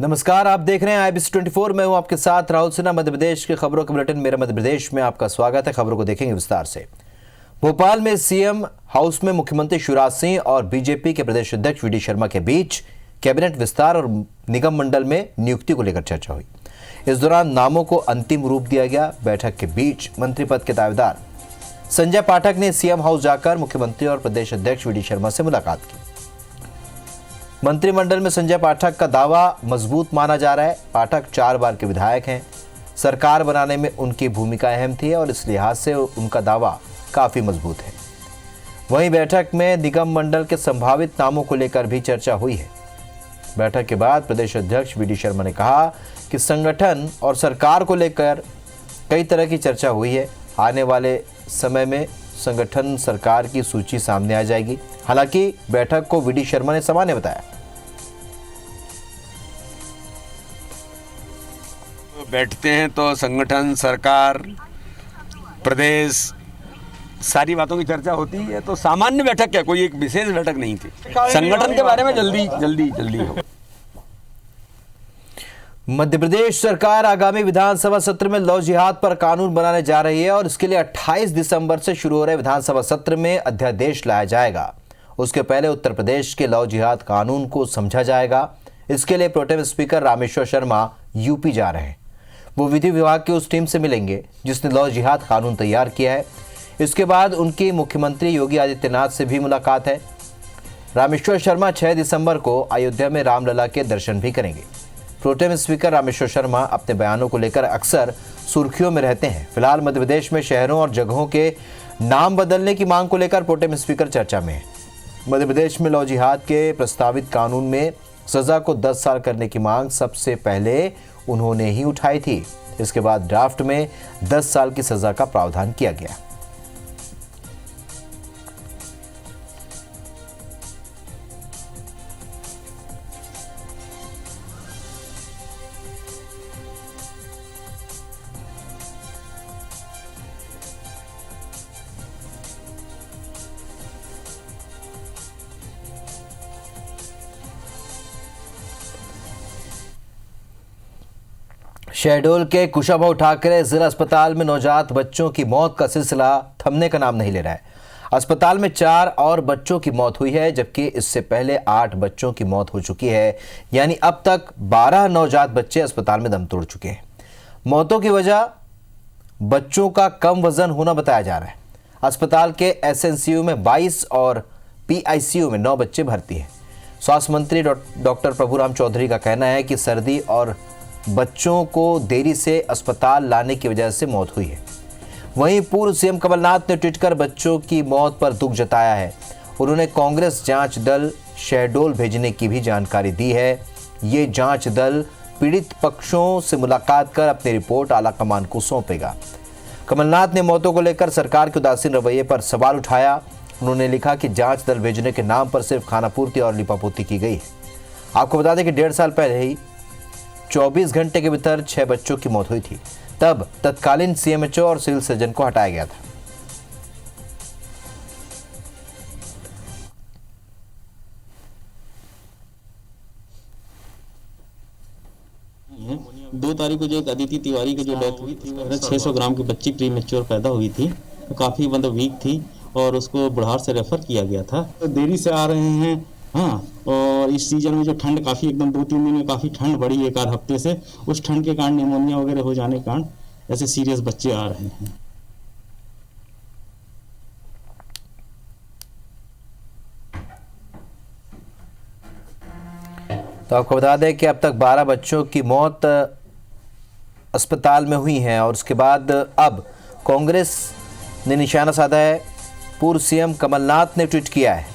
नमस्कार, आप देख रहे हैं IBC 24। मैं हूं आपके साथ राहुल सिन्हा। मध्य प्रदेश की खबरों के बुलेटिन मेरा मध्य प्रदेश में आपका स्वागत है। खबरों को देखेंगे विस्तार से। भोपाल में सीएम हाउस में मुख्यमंत्री शिवराज सिंह और बीजेपी के प्रदेश अध्यक्ष VD शर्मा के बीच कैबिनेट विस्तार और निगम मंडल में नियुक्ति को लेकर चर्चा हुई। इस दौरान नामों को अंतिम रूप दिया गया। बैठक के बीच मंत्री पद के दावेदार संजय पाठक ने सीएम हाउस जाकर मुख्यमंत्री और प्रदेश अध्यक्ष VD शर्मा से मुलाकात की। मंत्रिमंडल में संजय पाठक का दावा मजबूत माना जा रहा है। पाठक 4 बार के विधायक हैं। सरकार बनाने में उनकी भूमिका अहम थी और इस लिहाज से उनका दावा काफी मजबूत है। वहीं बैठक में निगम मंडल के संभावित नामों को लेकर भी चर्चा हुई है। बैठक के बाद प्रदेश अध्यक्ष VD शर्मा ने कहा कि संगठन और सरकार को लेकर कई तरह की चर्चा हुई है। आने वाले समय में संगठन सरकार की सूची सामने आ जाएगी। हालांकि बैठक को VD शर्मा ने सामान्य बताया। बैठते हैं तो संगठन, सरकार, प्रदेश, सारी बातों की चर्चा होती है। तो सामान्य बैठक क्या, कोई एक विशेष बैठक नहीं थी। संगठन के बारे में जल्दी हो। मध्य प्रदेश सरकार आगामी विधानसभा सत्र में लव जिहाद पर कानून बनाने जा रही है और इसके लिए 28 दिसंबर से शुरू हो रहे विधानसभा सत्र में अध्यादेश लाया जाएगा। उसके पहले उत्तर प्रदेश के लव जिहाद कानून को समझा जाएगा। इसके लिए pro tem speaker Rameshwar Sharma UP जा रहे हैं। वो विधि विभाग की उस टीम से मिलेंगे जिसने लव जिहाद कानून तैयार किया है। इसके बाद उनकी मुख्यमंत्री योगी आदित्यनाथ से भी मुलाकात है। रामेश्वर शर्मा 6 दिसंबर को अयोध्या में रामलला के दर्शन भी करेंगे। प्रोटेम स्पीकर रामेश्वर शर्मा अपने बयानों को लेकर अक्सर सुर्खियों में रहते हैं। फिलहाल मध्य प्रदेश में शहरों और जगहों के नाम बदलने की मांग को लेकर प्रोटेम स्पीकर चर्चा में है। मध्य प्रदेश में लव जिहाद के प्रस्तावित कानून में सजा को 10 साल करने की मांग सबसे पहले उन्होंने ही उठाई थी। इसके बाद ड्राफ्ट में 10 साल की सजा का प्रावधान किया गया। शहडोल के कुशाभाऊ ठाकरे जिला अस्पताल में नवजात बच्चों की मौत का सिलसिला थमने का नाम नहीं ले रहा है। अस्पताल में 4 और बच्चों की मौत हुई है, जबकि इससे पहले 8 बच्चों की मौत हो चुकी है। यानी अब तक 12 नवजात बच्चे अस्पताल में दम तोड़ चुके हैं। मौतों की वजह बच्चों का कम वजन होना बताया जा रहा है। अस्पताल के SNCU में 22 और PICU में 9 बच्चे भर्ती हैं। स्वास्थ्य मंत्री डॉक्टर प्रभुराम चौधरी का कहना है कि सर्दी और बच्चों को देरी से अस्पताल लाने की वजह से मौत हुई है। वहीं पूर्व सीएम कमलनाथ ने ट्वीट कर बच्चों की मौत पर दुख जताया है। उन्होंने कांग्रेस जांच दल शहडोल भेजने की भी जानकारी दी है। ये जांच दल पीड़ित पक्षों से मुलाकात कर अपनी रिपोर्ट आला कमान को सौंपेगा। कमलनाथ ने मौतों को लेकर सरकार के उदासीन रवैये पर सवाल उठाया। उन्होंने लिखा कि जांच दल भेजने के नाम पर सिर्फ खानापूर्ति और लिपापोती की गई है। आपको बता दें कि 1.5 साल पहले ही 24 घंटे के भीतर 6 बच्चों की मौत हुई थी। तब तत्कालीन CMHO और सिविल सर्जन को हटाया गया था। दो तारीख को जो एक अदिति तिवारी की जो डेथ हुई थी, 600 ग्राम की बच्ची प्री मेच्योर पैदा हुई थी, तो काफ़ी वीक थी और उसको बुढ़ार से रेफर किया गया था। तो देरी से आ रहे हैं। हाँ, और इस सीजन में जो ठंड काफ़ी एकदम 2-3 दिन में काफ़ी ठंड बढ़ी, 1 हफ्ते से, उस ठंड के कारण निमोनिया वगैरह हो जाने के कारण ऐसे सीरियस बच्चे आ रहे हैं। तो आपको बता दें कि अब तक 12 बच्चों की मौत अस्पताल में हुई है और उसके बाद अब कांग्रेस ने निशाना साधा है। पूर्व सीएम कमलनाथ ने ट्वीट किया है।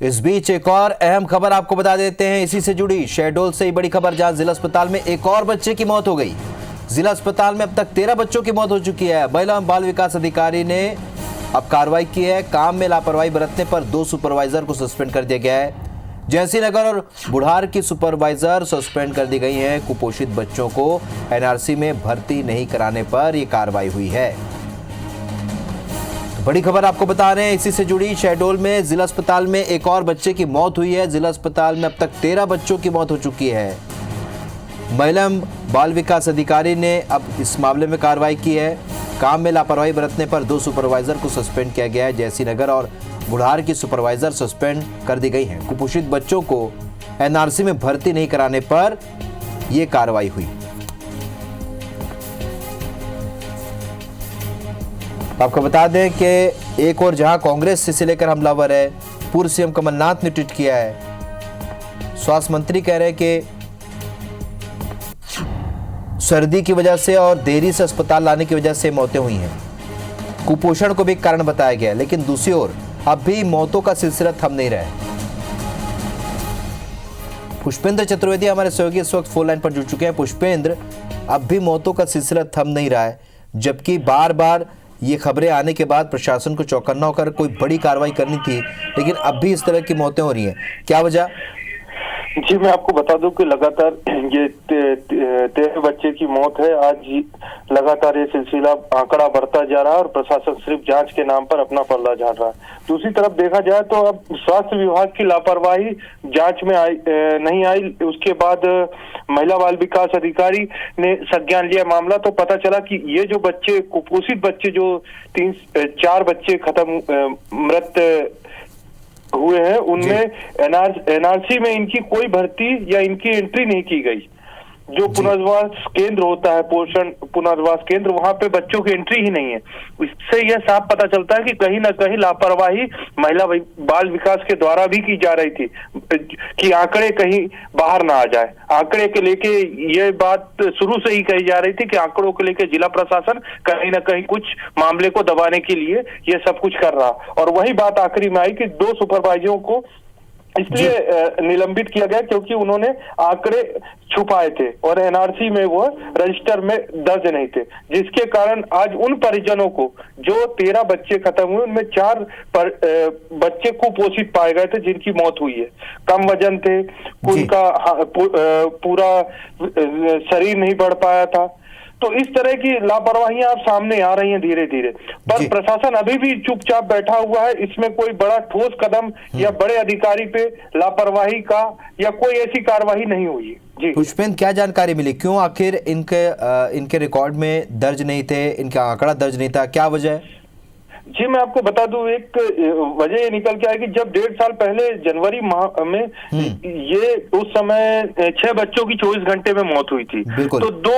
इस बीच एक और अहम खबर आपको बता देते हैं, इसी से जुड़ी शहडोल से ही बड़ी खबर, जहां जिला अस्पताल में एक और बच्चे की मौत हो गई। जिला अस्पताल में अब तक 13 बच्चों की मौत हो चुकी है। महिला एवं बाल विकास अधिकारी ने अब कार्रवाई की है। काम में लापरवाही बरतने पर 2 सुपरवाइजर को सस्पेंड कर दिया गया है। जयसी नगर और बुढ़ार की सुपरवाइजर सस्पेंड कर दी गई हैं। कुपोषित बच्चों को NRC में भर्ती नहीं कराने पर यह कार्रवाई हुई है। बड़ी खबर आपको बता रहे हैं इसी से जुड़ी। शहडोल में जिला अस्पताल में एक और बच्चे की मौत हुई है। जिला अस्पताल में अब तक 13 बच्चों की मौत हो चुकी है। महिला बाल विकास अधिकारी ने अब इस मामले में कार्रवाई की है। काम में लापरवाही बरतने पर 2 सुपरवाइजर को सस्पेंड किया गया है। जयसी नगर और बुढ़ार की सुपरवाइजर सस्पेंड कर दी गई हैं। कुपोषित बच्चों को एनआरसी में भर्ती नहीं कराने पर यह कार्रवाई हुई। आपको बता दें कि एक और जहां कांग्रेस इसे लेकर हमलावर है, पूर्व सीएम कमलनाथ ने ट्वीट किया है। स्वास्थ्य मंत्री कह रहे हैं कि सर्दी की वजह से और देरी से अस्पताल लाने की वजह से मौतें हुई हैं। कुपोषण को भी कारण बताया गया, लेकिन दूसरी ओर अब भी मौतों का सिलसिला थम नहीं रहा है। पुष्पेंद्र चतुर्वेदी हमारे सहयोगी इस वक्त फोन लाइन पर जुड़ चुके हैं। पुष्पेंद्र, अब भी मौतों का सिलसिला थम नहीं रहा है, जबकि बार बार ये खबरें आने के बाद प्रशासन को चौकन्ना होकर कोई बड़ी कार्रवाई करनी थी, लेकिन अब भी इस तरह की मौतें हो रही हैं। क्या वजह? जी, मैं आपको बता दूं कि लगातार ये 13 बच्चे की मौत है। आज लगातार ये सिलसिला आंकड़ा बढ़ता जा रहा है और प्रशासन सिर्फ जांच के नाम पर अपना पल्ला झाड़ रहा है। दूसरी तरफ देखा जाए तो अब स्वास्थ्य विभाग की लापरवाही जांच में नहीं आई। उसके बाद महिला बाल विकास अधिकारी ने संज्ञान लिया मामला, तो पता चला कि ये जो बच्चे कुपोषित बच्चे जो 4 बच्चे मृत हुए हैं, उनमें एनआरसी में इनकी कोई भर्ती या इनकी एंट्री नहीं की गई। जो पुनर्वास केंद्र होता है, पोषण पुनर्वास केंद्र, वहां पे बच्चों की एंट्री ही नहीं है। इससे यह साफ पता चलता है कि कहीं ना कहीं लापरवाही महिला बाल विकास के द्वारा भी की जा रही थी कि आंकड़े कहीं बाहर ना आ जाए। आंकड़े के लेके ये बात शुरू से ही कही जा रही थी कि आंकड़ों को लेके जिला प्रशासन कहीं ना कहीं कुछ मामले को दबाने के लिए ये सब कुछ कर रहा। और वही बात आखिरी में आई कि 2 सुपरवाइजरों को इसलिए निलंबित किया गया क्योंकि उन्होंने आंकड़े छुपाए थे और एनआरसी में वो रजिस्टर में दर्ज नहीं थे, जिसके कारण आज उन परिजनों को जो 13 बच्चे खत्म हुए, उनमें 4 बच्चे कुपोषित पाए गए थे जिनकी मौत हुई है। कम वजन थे, उनका पूरा शरीर नहीं बढ़ पाया था। तो इस तरह की लापरवाहियां अब सामने आ रही हैं धीरे धीरे, पर प्रशासन अभी भी चुपचाप बैठा हुआ है। इसमें कोई बड़ा ठोस कदम या बड़े अधिकारी पे लापरवाही का या कोई ऐसी कार्रवाई नहीं हुई है। जी पुष्पेंद्र, क्या जानकारी मिली? क्यों आखिर इनके रिकॉर्ड में दर्ज नहीं थे, इनका आंकड़ा दर्ज नहीं था, क्या वजह है? जी, मैं आपको बता दूं, एक वजह ये निकल के आएगी। जब 1.5 साल पहले जनवरी माह में ये उस समय 6 बच्चों की 24 घंटे में मौत हुई थी, तो 2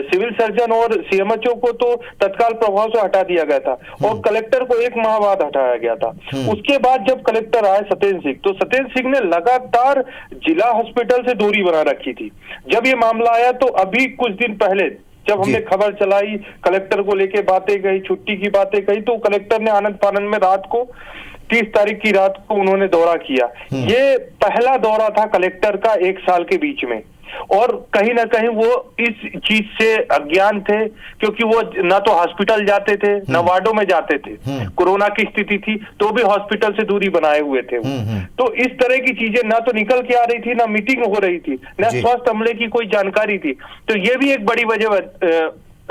सिविल सर्जन और सीएमएचओ को तो तत्काल प्रभाव से हटा दिया गया था और कलेक्टर को 1 माह बाद हटाया गया था। उसके बाद जब कलेक्टर आए सत्येंद्र सिंह, तो सत्येंद्र सिंह ने लगातार जिला हॉस्पिटल से दूरी बना रखी थी। जब ये मामला आया तो अभी कुछ दिन पहले जब हमने खबर चलाई, कलेक्टर को लेके बातें कही, छुट्टी की बातें कही, तो कलेक्टर ने आनंद फानंद में रात को 30 तारीख की रात को उन्होंने दौरा किया। ये पहला दौरा था कलेक्टर का 1 साल के बीच में, और कहीं ना कहीं वो इस चीज से अज्ञान थे क्योंकि वो ना तो हॉस्पिटल जाते थे ना वार्डों में जाते थे। कोरोना की स्थिति थी तो भी हॉस्पिटल से दूरी बनाए हुए थे वो। तो इस तरह की चीजें ना तो निकल के आ रही थी, ना मीटिंग हो रही थी, ना स्वास्थ्य अमले की कोई जानकारी थी। तो ये भी एक बड़ी वजह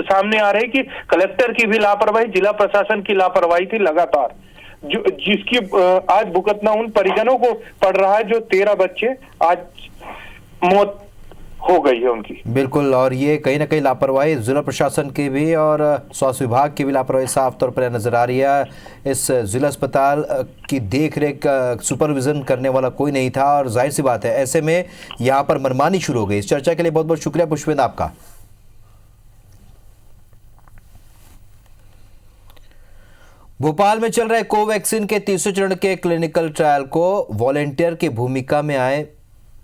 सामने आ रही कि कलेक्टर की भी लापरवाही, जिला प्रशासन की लापरवाही थी लगातार, जिसकी आज भुगतना उन परिजनों को पड़ रहा है जो 13 बच्चे आज मौत हो गई है उनकी। बिल्कुल, और ये कहीं ना कहीं लापरवाही जिला प्रशासन की भी और स्वास्थ्य विभाग की भी लापरवाही साफ तौर पर नजर आ रही है। इस जिला अस्पताल की देख रेख सुपरविजन करने वाला कोई नहीं था और जाहिर सी बात है ऐसे में यहाँ पर मनमानी शुरू हो गई। इस चर्चा के लिए बहुत बहुत शुक्रिया पुष्पेंद्र आपका। भोपाल में चल रहे कोवैक्सीन के 3रे चरण के क्लिनिकल ट्रायल को वॉलेंटियर की भूमिका में आए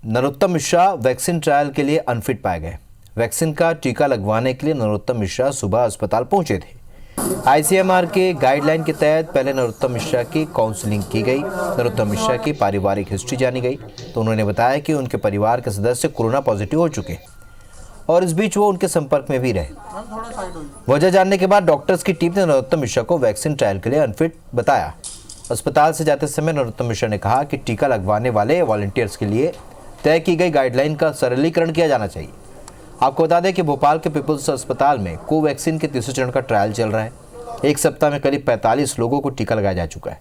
नरोत्तम मिश्रा वैक्सीन ट्रायल के लिए अनफिट पाए गए। वैक्सीन का टीका लगवाने के लिए नरोत्तम मिश्रा सुबह अस्पताल पहुंचे थे। आईसीएमआर के गाइडलाइन के तहत पहले नरोत्तम मिश्रा की काउंसलिंग की गई। नरोत्तम मिश्रा की पारिवारिक हिस्ट्री जानी गई तो उन्होंने बताया कि उनके परिवार के सदस्य कोरोना पॉजिटिव हो चुके और इस बीच वो उनके संपर्क में भी रहे। वजह जानने के बाद डॉक्टर्स की टीम ने नरोत्तम मिश्रा को वैक्सीन ट्रायल के लिए अनफिट बताया। अस्पताल से जाते समय नरोत्तम मिश्रा ने कहा कि टीका लगवाने वाले वॉलंटियर्स के लिए तय की गई गाइडलाइन का सरलीकरण किया जाना चाहिए। आपको बता दें कि भोपाल के पीपल्स अस्पताल में कोवैक्सीन के 3रे चरण का ट्रायल चल रहा है एक सप्ताह में करीब 45 लोगों को टीका लगाया जा चुका है।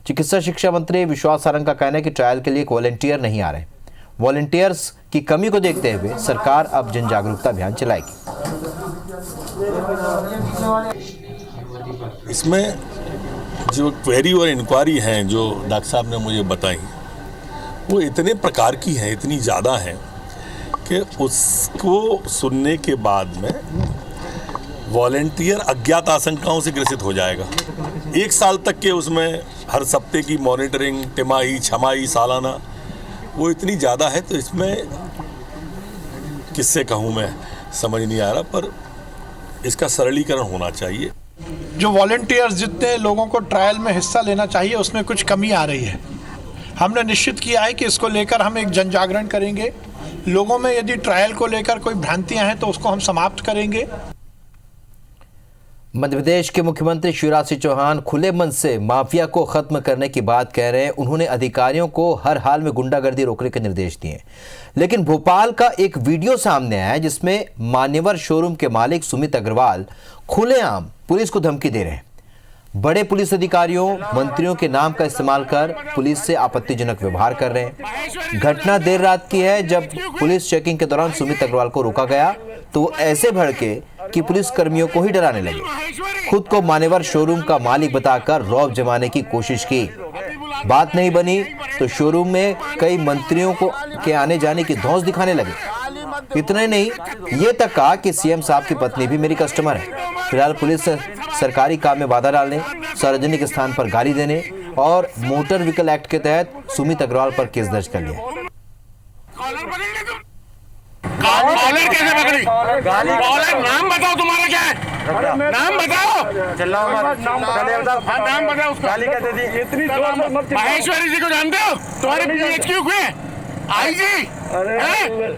चिकित्सा शिक्षा मंत्री विश्वास सारंग का कहना है कि ट्रायल के लिए वॉलंटियर नहीं आ रहे। वॉलंटियर्स की कमी को देखते हुए सरकार अब जन जागरूकता अभियान चलाएगी। इसमें जो क्वेरी और इंक्वायरी हैं जो डॉक्टर साहब ने मुझे बताई, वो इतने प्रकार की हैं, इतनी ज़्यादा हैं कि उसको सुनने के बाद में वॉलंटियर अज्ञात आशंकाओं से ग्रसित हो जाएगा। 1 साल तक के उसमें हर सप्ते की मॉनिटरिंग, तिमाही, छमाही, सालाना, वो इतनी ज़्यादा है, तो इसमें किससे कहूँ मैं, समझ नहीं आ रहा, पर इसका सरलीकरण होना चाहिए। जो वॉलंटियर्स जितने लोगों को ट्रायल में हिस्सा लेना चाहिए उसमें कुछ कमी आ रही है। हमने निश्चित किया है कि इसको लेकर हम एक जन जागरण करेंगे। लोगों में यदि ट्रायल को लेकर कोई भ्रांतियां हैं तो उसको हम समाप्त करेंगे। मध्य प्रदेश के मुख्यमंत्री शिवराज सिंह चौहान खुले मन से माफिया को खत्म करने की बात कह रहे हैं। उन्होंने अधिकारियों को हर हाल में गुंडागर्दी रोकने के निर्देश दिए। लेकिन भोपाल का एक वीडियो सामने आया है जिसमें मान्यवर शोरूम के मालिक सुमित अग्रवाल खुलेआम पुलिस को धमकी दे रहे हैं। बड़े पुलिस अधिकारियों, मंत्रियों के नाम का इस्तेमाल कर पुलिस से आपत्तिजनक व्यवहार कर रहे हैं। घटना देर रात की है। जब पुलिस चेकिंग के दौरान सुमित अग्रवाल को रोका गया तो वो ऐसे भड़के कि पुलिस कर्मियों को ही डराने लगे। खुद को मान्यवर शोरूम का मालिक बताकर रौब जमाने की कोशिश की। बात नहीं बनी तो शोरूम में कई मंत्रियों को के आने जाने की धौंस दिखाने लगे। इतना नहीं, ये तक कहा कि सीएम साहब की पत्नी भी मेरी कस्टमर है। फिलहाल पुलिस ने सरकारी काम में बाधा डालने, सार्वजनिक स्थान पर गाली देने और मोटर व्हीकल एक्ट के तहत सुमित अग्रवाल पर केस दर्ज कर लिया। कॉलर कैसे पकड़ी? कॉलर नाम बताओ, तुम्हारा क्या है? नाम बताओ। चिल्लाओ मत, नाम बताओ उसका। गाली कैसे दी? इतनी महेश्वरी जी को जानते हो? तुम्हारे PHQ हुए IG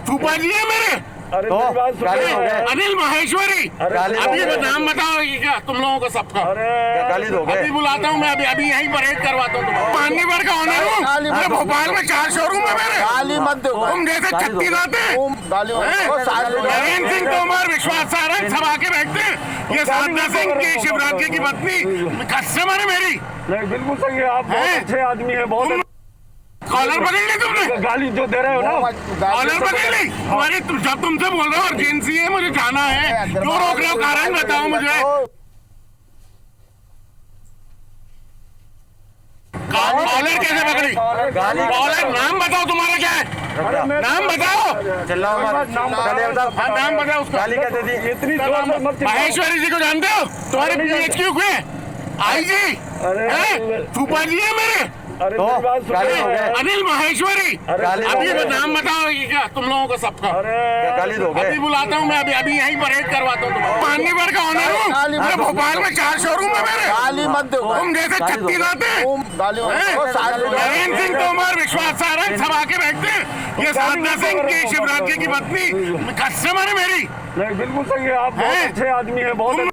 फूफा जी है मेरे। अनिल माहेश्वरी। अभी नाम बताओ क्या तुम लोगों को सबका? अभी बुलाता हूँ मैं, अभी यहीं परेड करवाता हूँ। मान्यवर का ऑनर हूँ मैं। भोपाल में 4 शोरूम है मेरे। तुम जैसे छत्तीस आते नरेंद्र सिंह तोमर, विश्वास सारंग सब आके बैठते हैं। ये साधना सिंह की, शिवराज की पत्नी कस्टमर है मेरी। बिल्कुल सही है, आप बहुत अच्छे आदमी है। बहुत कॉलर पकड़ ली तुमने? गाली जो दे रहे हो ना, कॉलर पकड़ ली हमारी। जब तुमसे बोल रहे हो अर्जेंसी है, मुझे जाना है, क्यों रोक रहे हो? कारण बताओ मुझे। कॉलर कैसे पकड़ी? कॉलर नाम बताओ, तुम्हारा क्या है? नाम बताओ। चिल्लाओ मत, नाम बताओ उसका। गाली कैसे दी? इतनी महेश्वरी जी को जानते हो? तुम्हारे PHQ हुए IG फूफा जी है मेरे। अनिल माहेश्वरी। अभी नाम बताओ क्या तुम लोगों को सबका? अभी बुलाता हूँ मैं, अभी यहीं परेड करवाता हूँ। मान्यवर का ऑनर हूँ मैं। भोपाल में 4 शोरूम है मेरे। तुम जैसे छत्तीस आते नरेंद्र सिंह तोमर, विश्वास सारंग सब आके बैठते हैं। ये साधना सिंह की, शिवराज की पत्नी कस्टमर है मेरी। बिल्कुल सही है, आप बहुत अच्छे आदमी है। बहुत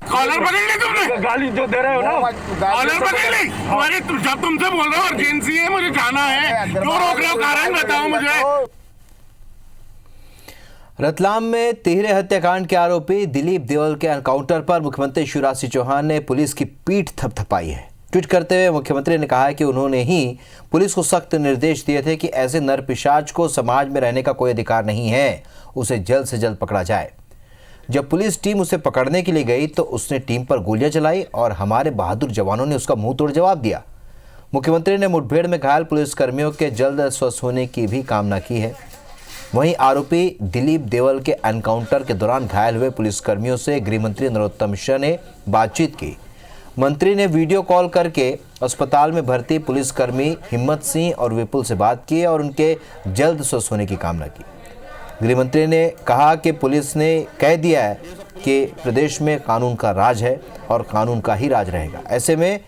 कॉलर पकड़ ली तुमने? गाली जो दे रहे हो ना, कॉलर पकड़ ली हमारी। जब तुमसे बोल रहे हो अर्जेंसी है, मुझे जाना है, क्यों रोक रहे हो? कारण बताओ मुझे। रतलाम में तिहरे हत्याकांड के आरोपी दिलीप देवल के एनकाउंटर पर मुख्यमंत्री शिवराज सिंह चौहान ने पुलिस की पीठ थपथपाई है। ट्वीट करते हुए मुख्यमंत्री ने कहा कि उन्होंने ही पुलिस को सख्त निर्देश दिए थे कि ऐसे नरपिशाच को समाज में रहने का कोई अधिकार नहीं है, उसे जल्द से जल्द पकड़ा जाए। जब पुलिस टीम उसे पकड़ने के लिए गई तो उसने टीम पर गोलियां चलाई और हमारे बहादुर जवानों ने उसका मुंह तोड़ जवाब दिया। मुख्यमंत्री ने मुठभेड़ में घायल पुलिसकर्मियों के जल्द स्वस्थ होने की भी कामना की है। वहीं आरोपी दिलीप देवल के एनकाउंटर के दौरान घायल हुए पुलिसकर्मियों से गृह मंत्री नरोत्तम मिश्रा ने बातचीत की। मंत्री ने वीडियो कॉल करके अस्पताल में भर्ती पुलिसकर्मी हिम्मत सिंह और विपुल से बात की और उनके जल्द स्वस्थ होने की कामना की। गृह मंत्री ने कहा कि पुलिस ने कह दिया है कि प्रदेश में कानून का राज है और कानून का ही राज रहेगा। ऐसे में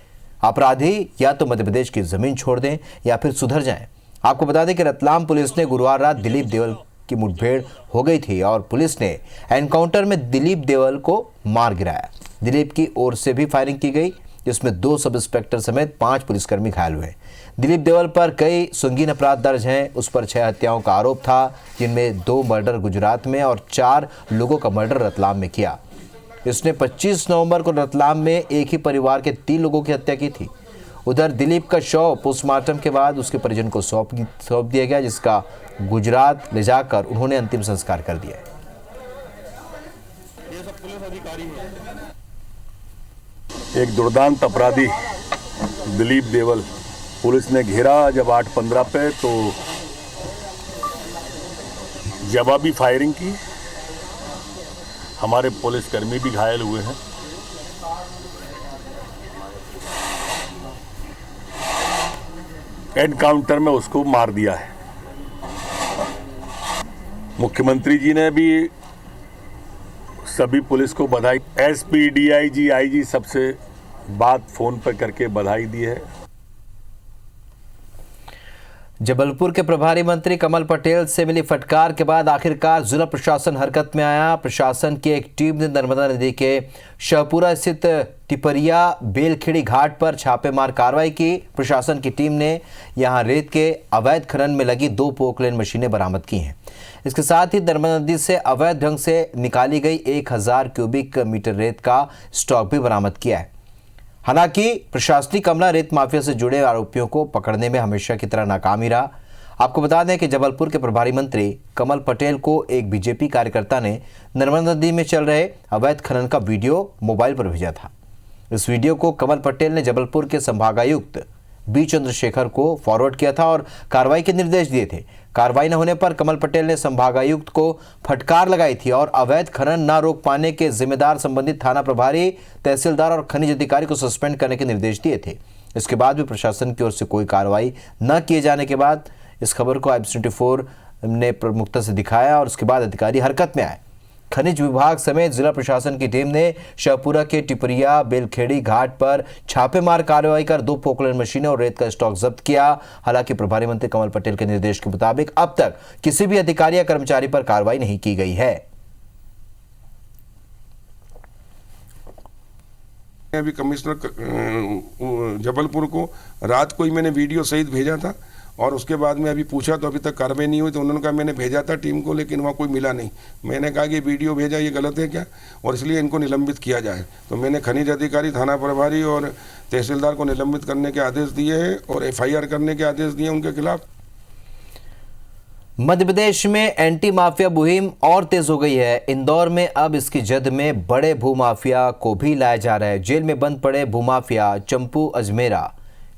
अपराधी या तो मध्य प्रदेश की ज़मीन छोड़ दें या फिर सुधर जाएं। आपको बता दें कि रतलाम पुलिस ने गुरुवार रात दिलीप देवल की मुठभेड़ हो गई थी और पुलिस ने एनकाउंटर में दिलीप देवल को मार गिराया। दिलीप की ओर से भी फायरिंग की गई जिसमें 2 सब इंस्पेक्टर समेत 5 पुलिसकर्मी घायल हुए। दिलीप देवल पर कई संगीन अपराध दर्ज हैं। उस पर 6 हत्याओं का आरोप था जिनमें 2 मर्डर गुजरात में और 4 लोगों का मर्डर रतलाम में किया। इसने 25 नवंबर को रतलाम में एक ही परिवार के 3 लोगों की हत्या की थी। उधर दिलीप का शव पोस्टमार्टम के बाद उसके परिजन को सौंप दिया गया, जिसका गुजरात ले जाकर उन्होंने अंतिम संस्कार कर दिया। एक दुर्दांत अपराधी दिलीप देवल पुलिस ने घेरा जब 8:15 पे, तो जवाबी फायरिंग की। हमारे पुलिसकर्मी भी घायल हुए हैं। एनकाउंटर में उसको मार दिया है। मुख्यमंत्री जी ने भी सभी पुलिस को बधाई, एसपी, डीआईजी, आईजी सबसे बात फोन पर करके बधाई दी है। जबलपुर के प्रभारी मंत्री कमल पटेल से मिली फटकार के बाद आखिरकार जिला प्रशासन हरकत में आया। प्रशासन की एक टीम ने नर्मदा नदी के शाहपुरा स्थित टिपरिया बेलखेड़ी घाट पर छापेमार कार्रवाई की। प्रशासन की टीम ने यहां रेत के अवैध खनन में लगी 2 पोकलेन मशीनें बरामद की हैं। इसके साथ ही नर्मदा नदी से अवैध ढंग से निकाली गई 1000 क्यूबिक मीटर रेत का स्टॉक भी बरामद किया है। हालांकि प्रशासनिक अमला रेत माफिया से जुड़े आरोपियों को पकड़ने में हमेशा की तरह नाकाम ही रहा। आपको बता दें कि जबलपुर के प्रभारी मंत्री कमल पटेल को एक बीजेपी कार्यकर्ता ने नर्मदा नदी में चल रहे अवैध खनन का वीडियो मोबाइल पर भेजा था। इस वीडियो को कमल पटेल ने जबलपुर के संभागायुक्त बी चंद्रशेखर को फॉरवर्ड किया था और कार्रवाई के निर्देश दिए थे। कार्रवाई न होने पर कमल पटेल ने संभागायुक्त को फटकार लगाई थी और अवैध खनन न रोक पाने के जिम्मेदार संबंधित थाना प्रभारी, तहसीलदार और खनिज अधिकारी को सस्पेंड करने के निर्देश दिए थे। इसके बाद भी प्रशासन की ओर से कोई कार्रवाई न किए जाने के बाद इस खबर को IBC24 ने प्रमुखता से दिखाया और उसके बाद अधिकारी हरकत में आए। खनिज विभाग समेत जिला प्रशासन की टीम ने शाहपुरा के टिपरिया बेलखेड़ी घाट पर छापेमार कार्रवाई कर 2 पोकलेन मशीनें और रेत का स्टॉक जब्त किया। हालांकि प्रभारी मंत्री कमल पटेल के निर्देश के मुताबिक अब तक किसी भी अधिकारी या कर्मचारी पर कार्रवाई नहीं की गई है। अभी कमिश्नर जबलपुर को रात को ही मैंने वीडियो सहित भेजा था और उसके बाद में अभी पूछा तो अभी तक कार्रवाई नहीं हुई। तो उन्होंने कहा मैंने भेजा था टीम को, लेकिन वहाँ कोई मिला नहीं। मैंने कहा कि वीडियो भेजा ये गलत है क्या, और इसलिए इनको निलंबित किया जाए। तो मैंने खनिज अधिकारी, थाना प्रभारी और तहसीलदार को निलंबित करने के आदेश दिए हैं और FIR करने के आदेश दिए उनके खिलाफ। मध्य प्रदेश में एंटी माफिया मुहिम और तेज हो गई है। इंदौर में अब इसकी जद में बड़े भूमाफिया को भी लाया जा रहा है। जेल में बंद पड़े भूमाफिया चंपू अजमेरा,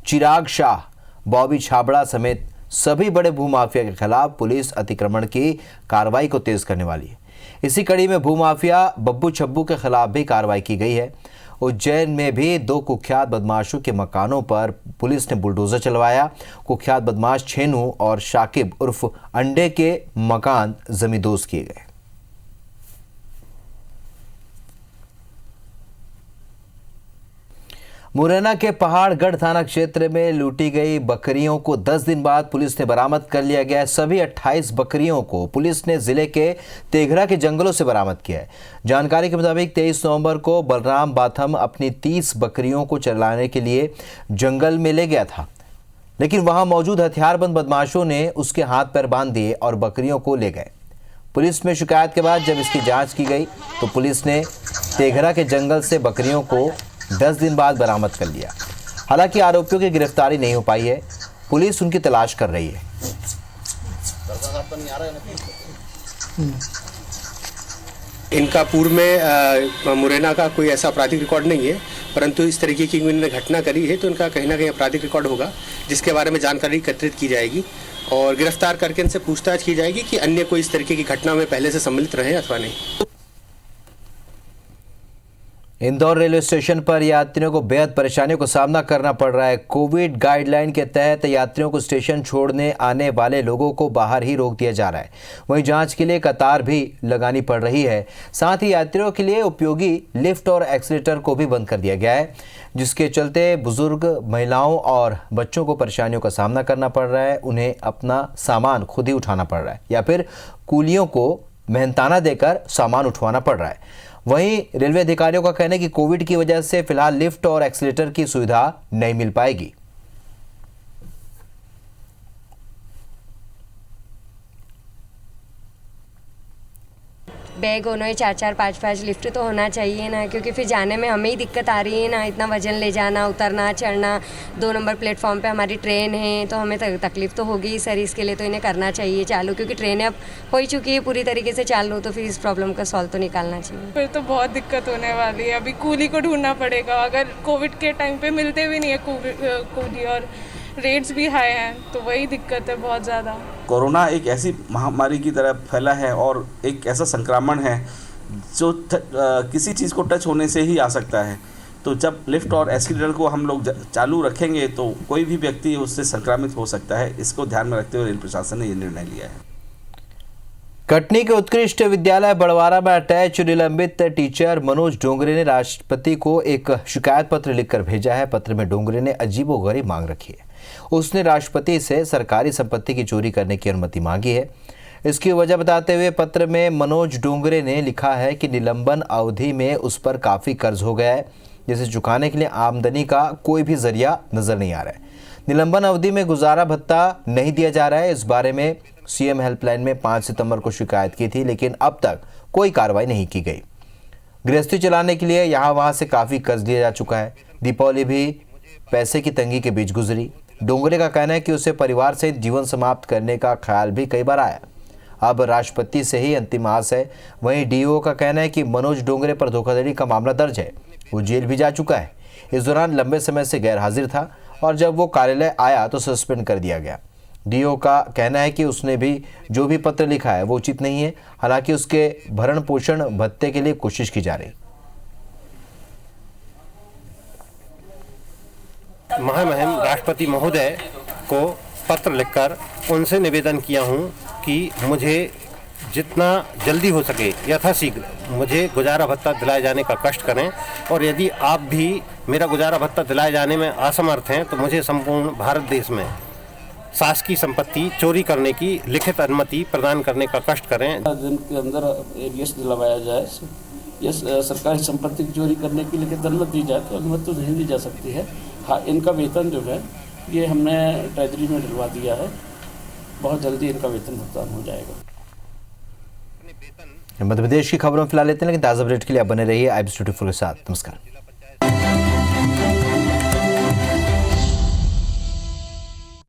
चिराग शाह, बॉबी छाबड़ा समेत सभी बड़े भूमाफिया के खिलाफ पुलिस अतिक्रमण की कार्रवाई को तेज करने वाली है। इसी कड़ी में भूमाफिया बब्बू छब्बू के खिलाफ भी कार्रवाई की गई है। उज्जैन में भी 2 कुख्यात बदमाशों के मकानों पर पुलिस ने बुलडोजर चलवाया। कुख्यात बदमाश छेनू और शाकिब उर्फ अंडे के मकान जमींदोज किए गए। मुरैना के पहाड़गढ़ थाना क्षेत्र में लूटी गई बकरियों को 10 दिन बाद पुलिस ने बरामद कर लिया गया है। सभी 28 बकरियों को पुलिस ने जिले के तेघरा के जंगलों से बरामद किया है। जानकारी के मुताबिक 23 नवंबर को बलराम बाथम अपनी 30 बकरियों को चराने के लिए जंगल में ले गया था, लेकिन वहां मौजूद हथियारबंद बदमाशों ने उसके हाथ पैर बांध दिए और बकरियों को ले गए। पुलिस में शिकायत के बाद जब इसकी जाँच की गई तो पुलिस ने तेघरा के जंगल से बकरियों को 10 दिन बाद बरामद कर लिया। हालांकि आरोपियों की गिरफ्तारी नहीं हो पाई है। पुलिस उनकी तलाश कर रही है। इनका पूर्व में मुरैना का कोई ऐसा आपराधिक रिकॉर्ड नहीं है, परंतु इस तरीके की इन्होंने घटना करी है तो इनका कहीं ना कहीं आपराधिक रिकॉर्ड होगा, जिसके बारे में जानकारी एकत्रित की जाएगी और गिरफ्तार करके इनसे पूछताछ की जाएगी कि अन्य कोई इस तरीके की घटना में पहले से सम्मिलित रहे अथवा नहीं। इंदौर रेलवे स्टेशन पर यात्रियों को बेहद परेशानियों का सामना करना पड़ रहा है। कोविड गाइडलाइन के तहत यात्रियों को स्टेशन छोड़ने आने वाले लोगों को बाहर ही रोक दिया जा रहा है। वहीं जांच के लिए कतार भी लगानी पड़ रही है। साथ ही यात्रियों के लिए उपयोगी लिफ्ट और एक्सीलेटर को भी बंद कर दिया गया है, जिसके चलते बुजुर्ग, महिलाओं और बच्चों को परेशानियों का सामना करना पड़ रहा है। उन्हें अपना सामान खुद ही उठाना पड़ रहा है या फिर कूलियों को मेहनताना देकर सामान उठवाना पड़ रहा है। वहीं रेलवे अधिकारियों का कहना है कि कोविड की वजह से फिलहाल लिफ्ट और एक्सीलेटर की सुविधा नहीं मिल पाएगी। बैग होना, 4-4, 5-5 लिफ्ट तो होना चाहिए ना, क्योंकि फिर जाने में हमें ही दिक्कत आ रही है ना, इतना वजन ले जाना, उतरना, चढ़ना। 2 नंबर प्लेटफॉर्म पे हमारी ट्रेन है, तो हमें तकलीफ तो होगी सर। इसके लिए तो इन्हें करना चाहिए चालू, क्योंकि ट्रेनें अब हो ही चुकी है पूरी तरीके से चालू, तो फिर इस प्रॉब्लम का सॉल्व तो निकालना चाहिए। फिर तो बहुत दिक्कत होने वाली है, अभी कूली को ढूंढना पड़ेगा। अगर कोविड के टाइम पे मिलते भी नहीं है कूली, और रेट्स भी हाई हैं, तो वही दिक्कत है बहुत ज़्यादा। कोरोना एक ऐसी महामारी की तरह फैला है और एक ऐसा संक्रमण है जो किसी चीज़ को टच होने से ही आ सकता है। तो जब लिफ्ट और एस्केलेटर को हम लोग चालू रखेंगे तो कोई भी व्यक्ति उससे संक्रमित हो सकता है। इसको ध्यान में रखते हुए रेल प्रशासन ने ये निर्णय लिया है। कटनी के उत्कृष्ट विद्यालय बड़वारा में अटैच निलंबित टीचर मनोज डोंगरे ने राष्ट्रपति को एक शिकायत पत्र लिखकर भेजा है। पत्र में डोंगरे ने अजीबोगरीब मांग रखी है। उसने राष्ट्रपति से सरकारी संपत्ति की चोरी करने की अनुमति मांगी है। इसकी वजह बताते हुए पत्र में मनोज डोंगरे ने लिखा है कि निलंबन अवधि में उस पर काफ़ी कर्ज हो गया है, जिसे चुकाने के लिए आमदनी का कोई भी जरिया नजर नहीं आ रहा है। निलंबन अवधि में गुजारा भत्ता नहीं दिया जा रहा है। इस बारे में सीएम हेल्पलाइन में 5 सितंबर को शिकायत की थी, लेकिन अब तक कोई कार्रवाई नहीं की गई। गृहस्थी चलाने के लिए यहाँ वहाँ से काफ़ी कर्ज लिया जा चुका है। दीपावली भी पैसे की तंगी के बीच गुजरी। डोंगरे का कहना है कि उसे परिवार से जीवन समाप्त करने का ख्याल भी कई बार आया। अब राष्ट्रपति से ही अंतिम आस है। वहीं डीओ का कहना है कि मनोज डोंगरे पर धोखाधड़ी का मामला दर्ज है। वो जेल भी जा चुका है। इस दौरान लंबे समय से गैर हाजिर था और जब वो कार्यालय आया तो सस्पेंड कर दिया गया। डीओ का कहना है कि उसने भी जो भी पत्र लिखा है वो उचित नहीं है। हालांकि उसके भरण पोषण भत्ते के लिए कोशिश की जा रही। महामहिम राष्ट्रपति महोदय को पत्र लिखकर उनसे निवेदन किया हूं कि मुझे जितना जल्दी हो सके यथाशीघ्र मुझे गुजारा भत्ता दिलाए जाने का कष्ट करें, और यदि आप भी मेरा गुजारा भत्ता दिलाए जाने में असमर्थ हैं तो मुझे संपूर्ण भारत देश में शासकीय संपत्ति चोरी करने की लिखित अनुमति प्रदान करने का कष्ट करें। दिन के अंदर एरियस दिलवाया जाए, ये सरकारी संपत्ति की चोरी करने की लिखित अनुमति दी जाए तो अनुमति तो नहीं दी जा सकती है। हाँ, इनका वेतन जो है ये हमने ट्रेजरी में डलवा दिया है, बहुत जल्दी इनका वेतन भुगतान हो जाएगा। मध्य प्रदेश की खबरों में फिलहाल लेते हैं, लेकिन ताज़ा अपडेट के लिए आप बने रहिए IBS 24 के साथ। नमस्कार।